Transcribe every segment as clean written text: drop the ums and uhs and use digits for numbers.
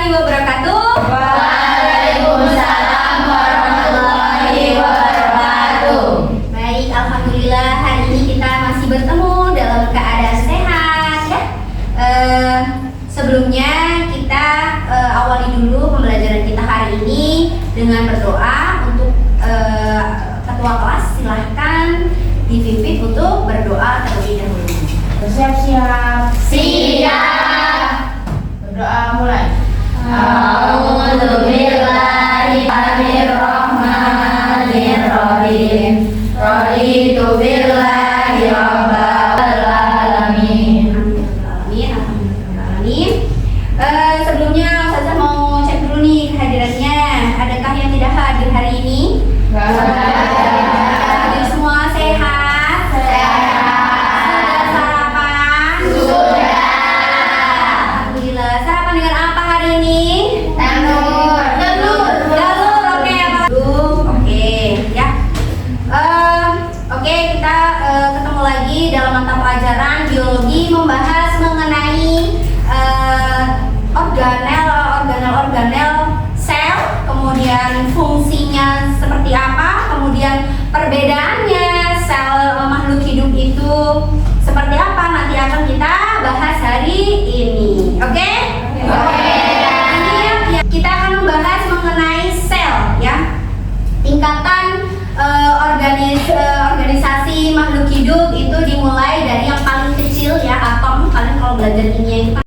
warahmatullahi wabarakatuh. Waalaikumsalam warahmatullahi wabarakatuh. Baik, alhamdulillah hari ini kita masih bertemu dalam keadaan sehat ya. Sebelumnya kita awali dulu pembelajaran kita hari ini dengan berdoa. Untuk ketua kelas silahkan dipimpin untuk berdoa terlebih dahulu. Siap-siap. Siap. Berdoa mulai. A'udzubillahiminasyaitonirrahmanirrahim. Raditu billahi rabbil alamin. Amin. Sebelumnya Ustazah mau cek dulu nih kehadirannya. Adakah yang tidak hadir hari ini? Hadir semua sehat? Sudah sarapan? Alhamdulillah. Sarapan dengan apa hari ini? Telur. Oke, oke ya. Oke, kita ketemu lagi dalam mata pelajaran biologi membahas mengenai organel sel, kemudian fungsinya seperti apa, kemudian perbedaannya sel makhluk hidup itu seperti apa, nanti akan kita bahas hari ini. Oke? Ini kita akan membahas mengenai sel ya. Tingkatan organisasi makhluk hidup itu dimulai dari yang paling kecil ya, atom. Kalian kalau belajar kimia itu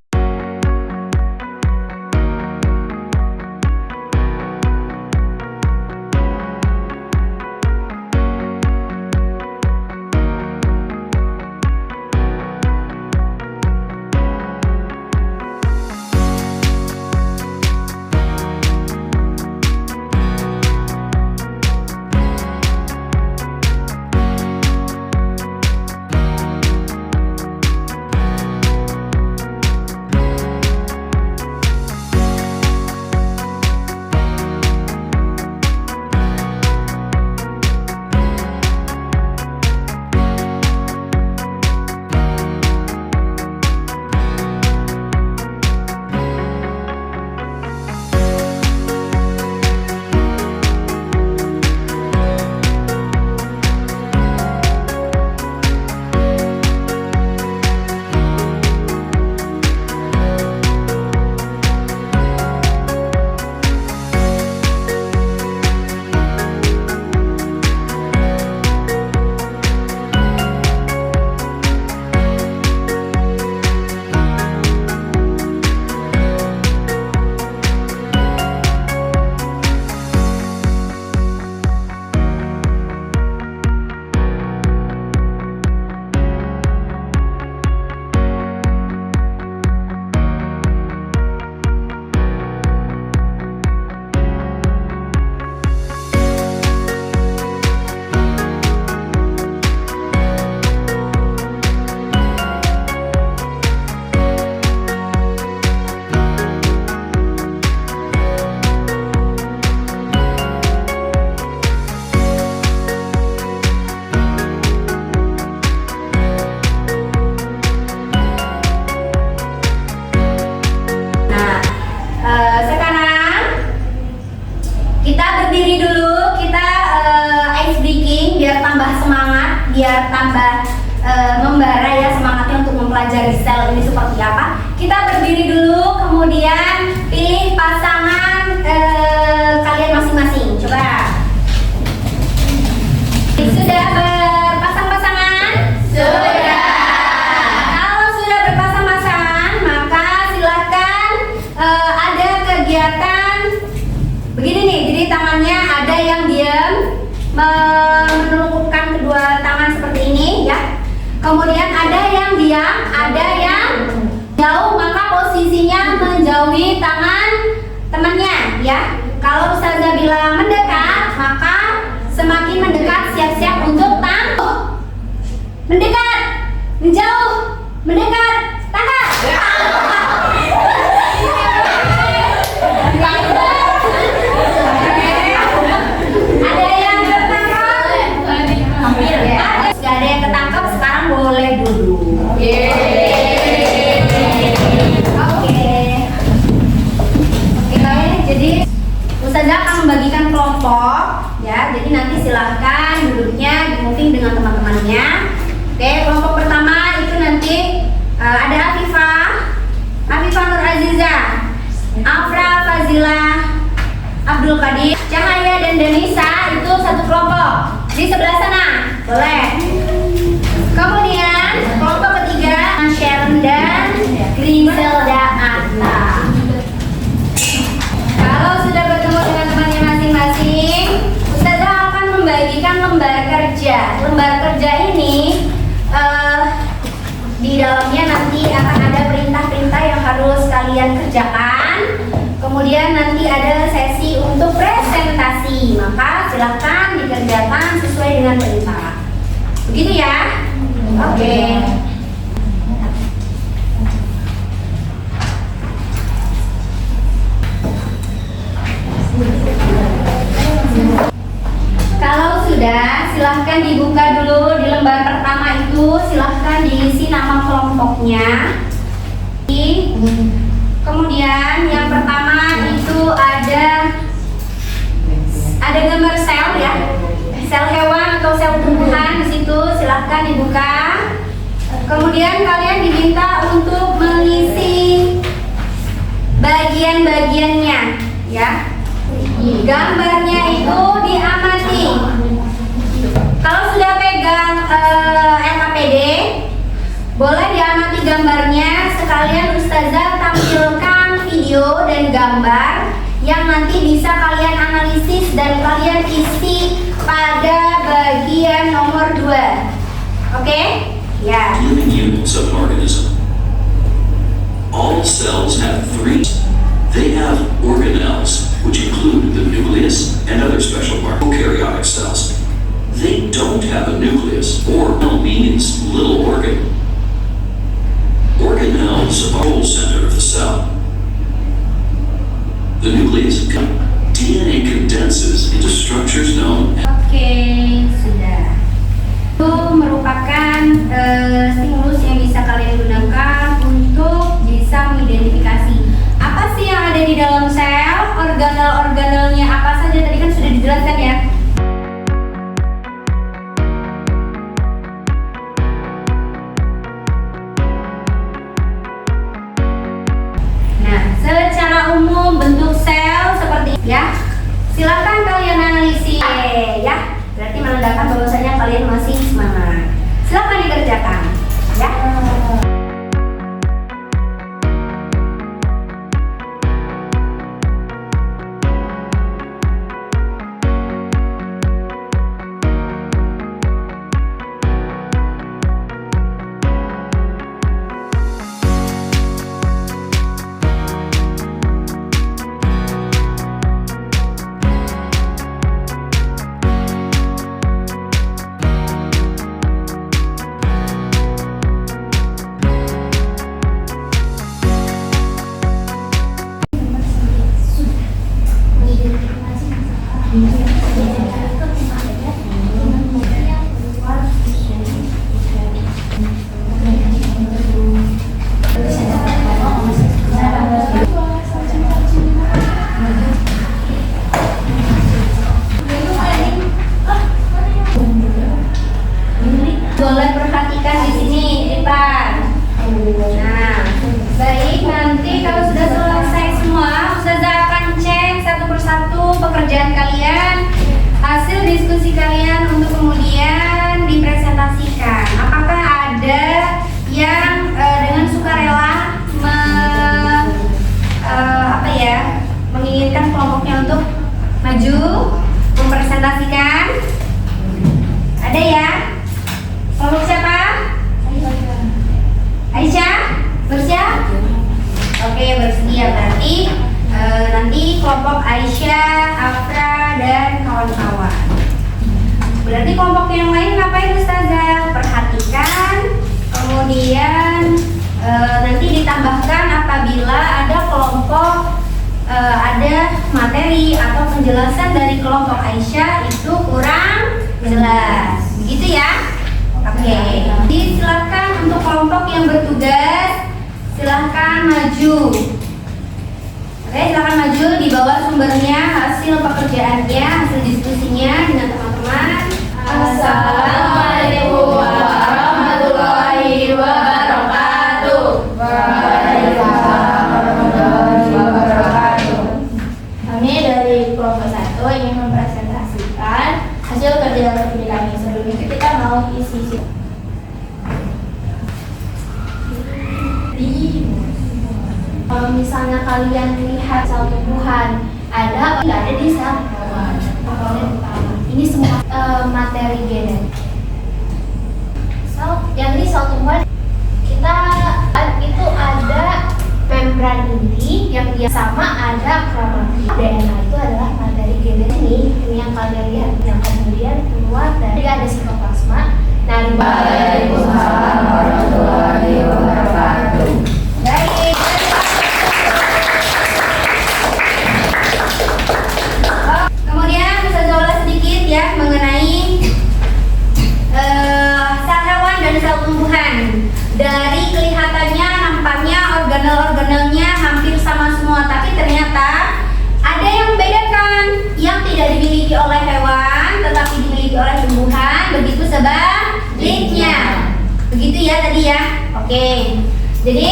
biar tambah membara ya semangatnya untuk mempelajari sel ini seperti apa. Kita berdiri dulu, kemudian pilih pasangan kalian masing-masing. Coba. Sudah berpasang-pasangan? Sudah. Kalau sudah berpasang-pasangan, maka silakan ada kegiatan begini nih. Jadi tangannya ada yang diam, menelungkupkan kedua tangan seperti ini ya. Kemudian ada yang diam, ada yang jauh, maka posisinya menjauhi tangan temannya ya. Kalau Ustazah bilang mendekat, maka semakin mendekat, siap-siap untuk tangguh. Mendekat, menjauh, mendekat, tangkap. Ada yang ketangkap? Hampir ya. Gak ada yang ketangkap, sekarang boleh duduk. Oke. kelompok ya. Jadi nanti silahkan duduknya di moving dengan teman-temannya. Oke, kelompok pertama itu nanti ada Afifah Nur Aziza, Afra Fazila, Abdul Qadir, Cahaya dan Denisa, itu satu kelompok di sebelah sana, boleh. Kemudian kelompok ketiga Sharon dan Griselda Atta. Kalau sudah bertemu dengan temannya masing-masing, Ustazah akan membagikan lembar kerja. Lembar kerja ini di dalamnya nanti akan ada perintah-perintah yang harus kalian kerjakan. Kemudian nanti ada sesi untuk presentasi. Maka silakan dikerjakan sesuai dengan perintah. Begitu ya? Oke. Kalau sudah, silahkan dibuka dulu di lembar pertama itu. Silahkan diisi nama kelompoknya. Kemudian yang pertama itu ada gambar sel ya, sel hewan atau sel tumbuhan di situ. Silahkan dibuka. Kemudian kalian diminta untuk mengisi bagian-bagiannya ya. Gambarnya itu diamati. Kalau sudah pegang LKPD, boleh diamati gambarnya. Sekalian Ustazah tampilkan video dan gambar yang nanti bisa kalian analisis dan kalian isi pada bagian nomor 2. Oke? Ya. Living units of an organism. All cells have three. They have organelles, which include the nucleus and other special parts. Prokaryotic cells. They don't have a nucleus. Organelle means little organ. Organelles are the whole center of the cell. The nucleus DNA condenses into structures known as. Oke, sudah. Itu merupakan stimulus yang bisa kalian gunakan untuk bisa mengidentifikasi apa sih yang ada di dalam sel, organel-organelnya apa saja. Tadi kan sudah dijelaskan ya. Nah, secara umum bentuk sel seperti ya. Silakan kalian analisis ya. Berarti menandakan bahwasanya kalian masih semangat. Silakan dikerjakan ya. Boleh perhatikan di sini, Ipan. Nah, baik, nanti kalau sudah selesai semua, Ustazah akan cek satu persatu pekerjaan kalian, hasil diskusi kalian untuk kemudian dipresentasikan. Apakah ada yang dengan sukarela menginginkan kelompoknya untuk maju mempresentasikan? Ada ya? Kelompok siapa? Aisyah? Bersiap? Oke, bersedia. Berarti nanti kelompok Aisyah, Afra, dan kawan-kawan. Berarti kelompok yang lain ngapain Ustazah? Perhatikan, kemudian nanti ditambahkan apabila ada kelompok ada materi atau penjelasan dari kelompok Aisyah itu kurang jelas. Begitu ya? Oke, jadi silakan untuk kelompok yang bertugas, silakan maju. Oke, silakan maju di bawah sumbernya, hasil pekerjaannya, hasil diskusinya dengan teman-teman. Assalamualaikum warahmatullahi wabarakatuh. Waalaikumsalam warahmatullahi wabarakatuh. Kami dari kelompok 1 ingin mempresentasikan hasil kerja kami. Sebelum itu kita mau isi. Kalau misalnya kalian lihat sel tumbuhan ada nggak ada di sel komponen utama. Ini semua materi genetik. Yang di sel tumbuhan kita itu ada membran inti yang dia sama ada kromatin. DNA itu adalah materi genetik ini yang kalian lihat yang kemudian keluar dari ada sitoplasma. Waalaikumsalam warahmatullahi wabarakatuh. Baik. Kemudian bisa jauh sedikit ya mengenai sel hewan dan sel tumbuhan. Dari kelihatannya nampaknya organel-organelnya hampir sama semua, tapi ternyata ada yang membedakan yang tidak dimiliki oleh hewan tetapi dimiliki oleh tumbuhan. Begitu sebaliknya. Begitu ya tadi ya. Oke. Jadi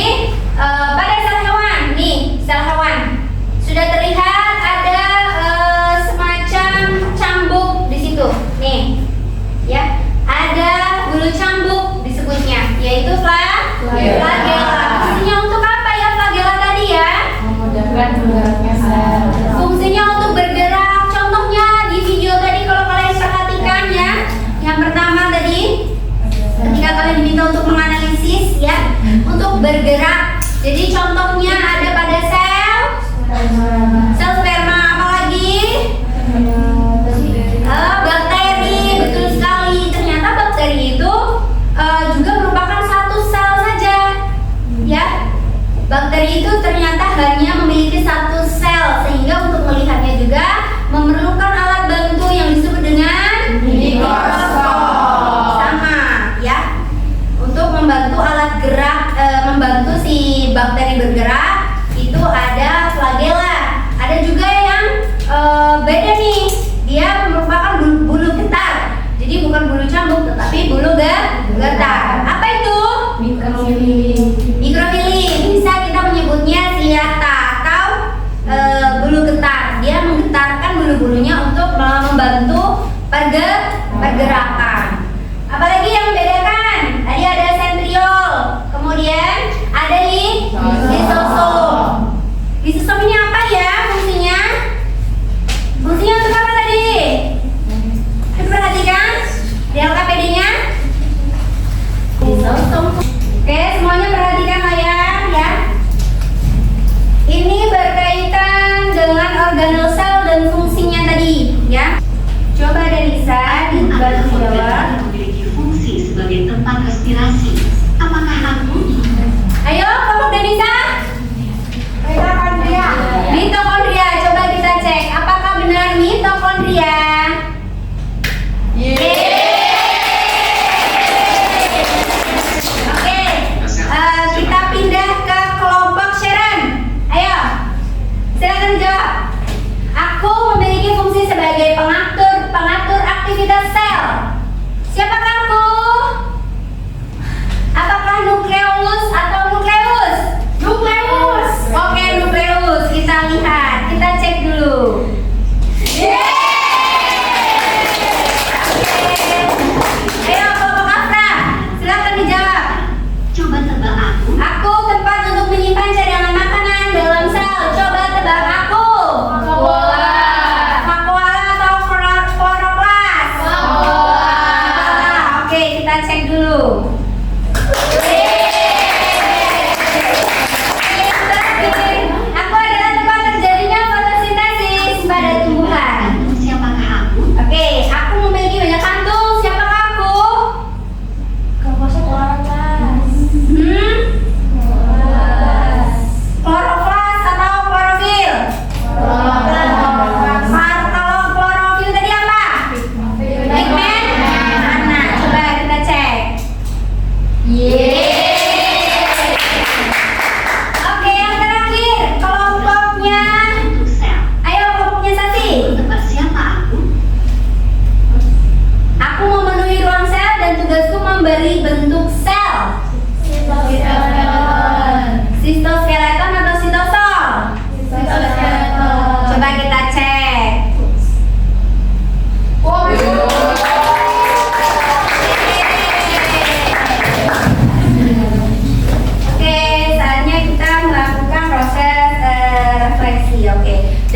pada sel hewan nih, sel hewan sudah terlihat ada semacam cambuk di situ. Nih. Ya, ada bulu cambuk disebutnya, yaitu flagella. Fungsinya untuk apa ya flagella tadi ya? Memudahkan bergeraknya sel. Fungsinya untuk bergerak. Contohnya di video tadi kalau kalian perhatikan ya, yang pertama tadi ketika kalian diminta untuk menganalisis ya, untuk bergerak. Jadi contohnya ada pada sel sperma, apalagi bakteri. Betul sekali. Ternyata bakteri itu juga merupakan satu sel saja ya. Bakteri itu ternyata hanya memiliki satu sel, sehingga untuk melihatnya juga memerlukan alat bantu yang disebut dengan mikroskop. Sama ya. Untuk membantu alat gerak, membantu si bakteri bergerak itu ada flagella. Ada juga yang beda nih. Dia merupakan bulu getar. Jadi bukan bulu cambuk tetapi bulu getar. Apa itu? Mikrofili. Bisa kita menyebutnya siliata atau bulu getar. Dia menggetarkan bulu-bulunya untuk membantu pergerakan. Apalagi yang membedakan? Tadi ada sentriol, kemudian ada lisosom. Lisosom ini apa ya fungsinya? Fungsinya untuk apa tadi? Perhatikan di LKPD-nya. Lisosom. Oke, semuanya perhatikan layar ya. Ini berkaitan dengan organel sel dan fungsinya tadi ya. Coba Denisa dibantu jawab. Memiliki fungsi sebagai tempat respirasi. Apakah aku? Ayo, kelompok Denisa. Mitokondria. Mitokondria, coba kita cek apakah benar mitokondria. Oke, kita pindah ke kelompok Sharon. Ayo, silakan jawab. Aku memiliki fungsi sebagai pengatur aktivitas sel. Siapakah aku? Apakah nukleus atau nukleus? Nukleus. Oke, nukleus. Kita lihat, kita cek dulu. Ayo, kelompok Afra, silakan dijawab. Coba tebak aku. Aku tempat untuk menyimpan cadangan makanan dalam sel. Coba tebak aku. Vakuola atau kloroplas?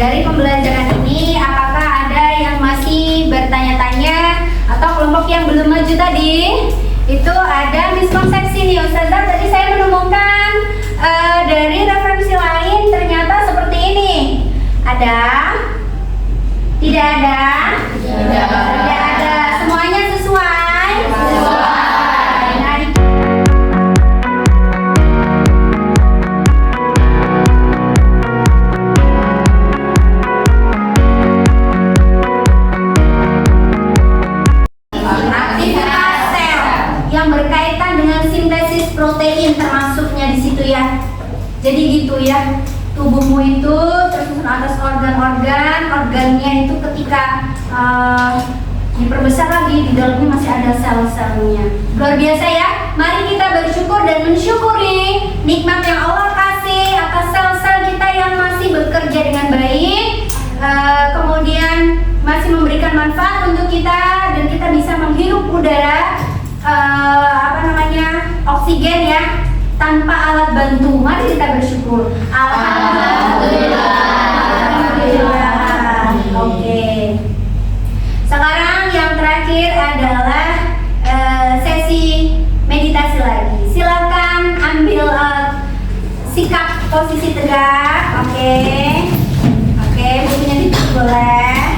Dari pembelajaran ini, apakah ada yang masih bertanya-tanya atau kelompok yang belum maju tadi? Itu ada miskonsepsi nih Ustazah. Tadi saya menemukan dari referensi lain ternyata seperti ini. Ada? Tidak ada? Tidak ada. Semuanya sesuai? Sesuai. Nah, aktivitas sel yang berkaitan dengan sintesis protein termasuknya di situ ya. Jadi gitu ya. Tubuhmu itu tersusun atas organnya itu ketika diperbesar lagi, di dalamnya masih ada sel-selnya. Luar biasa ya. Mari kita bersyukur dan mensyukuri nikmat yang Allah kasih atas sel-sel kita yang masih bekerja dengan baik, kemudian masih memberikan manfaat untuk kita dan kita bisa menghirup udara oksigen ya, tanpa alat bantu. Mari kita bersyukur. Alhamdulillah. Oke. Sekarang yang terakhir adalah sesi meditasi lagi. Silakan ambil sikap posisi tegak. Oke, bukunya ditutup boleh.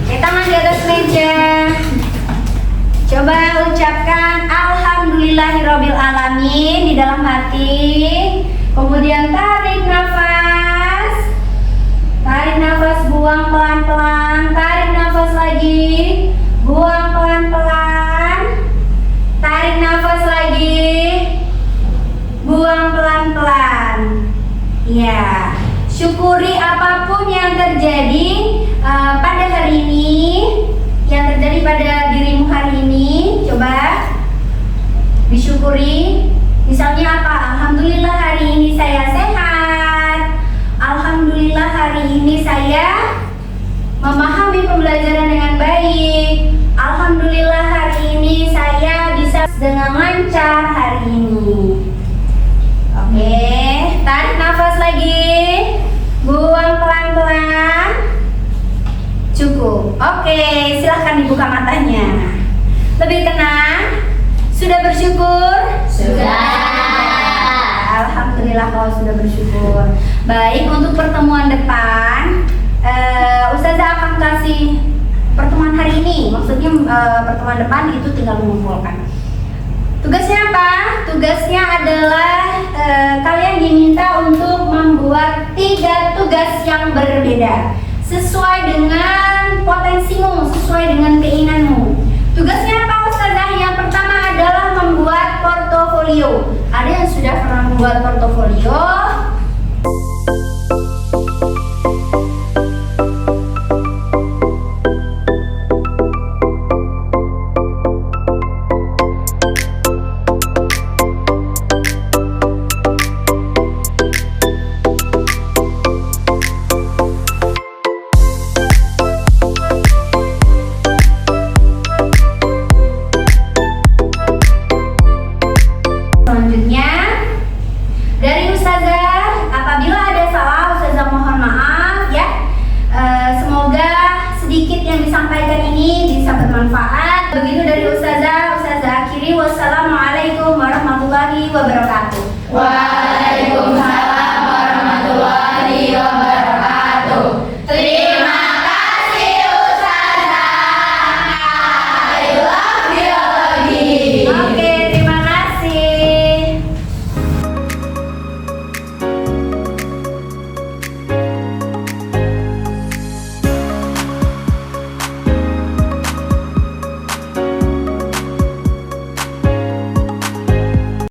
Tangan di atas meja. Coba ucapkan Alhamdulillahirabbil alamin di dalam hati. Kemudian tarik nafas. Tarik nafas, buang pelan-pelan. Tarik nafas lagi. Buang pelan-pelan. Tarik nafas lagi. Buang pelan-pelan. Ya, syukuri apapun yang terjadi pada hari ini, yang terjadi pada dirimu hari ini. Coba disyukuri. Misalnya apa? Alhamdulillah hari ini saya sehat. Alhamdulillah hari ini saya memahami pembelajaran dengan baik. Alhamdulillah hari ini saya bisa dengan lancar hari ini. Oke, tarik nafas lagi. Buang pelan-pelan. Cukup. Oke, silahkan dibuka matanya. Lebih tenang. Sudah bersyukur? Sudah. Alhamdulillah kalau sudah bersyukur. Baik, untuk pertemuan depan Ustazah akan kasih pertemuan hari ini. Maksudnya pertemuan depan itu tinggal mengumpulkan. Tugasnya apa? Tugasnya adalah kalian diminta untuk membuat 3 tugas yang berbeda sesuai dengan potensimu, sesuai dengan keinginanmu. Tugasnya apa Ustazah? Yang pertama adalah membuat portofolio. Ada yang sudah pernah membuat portofolio?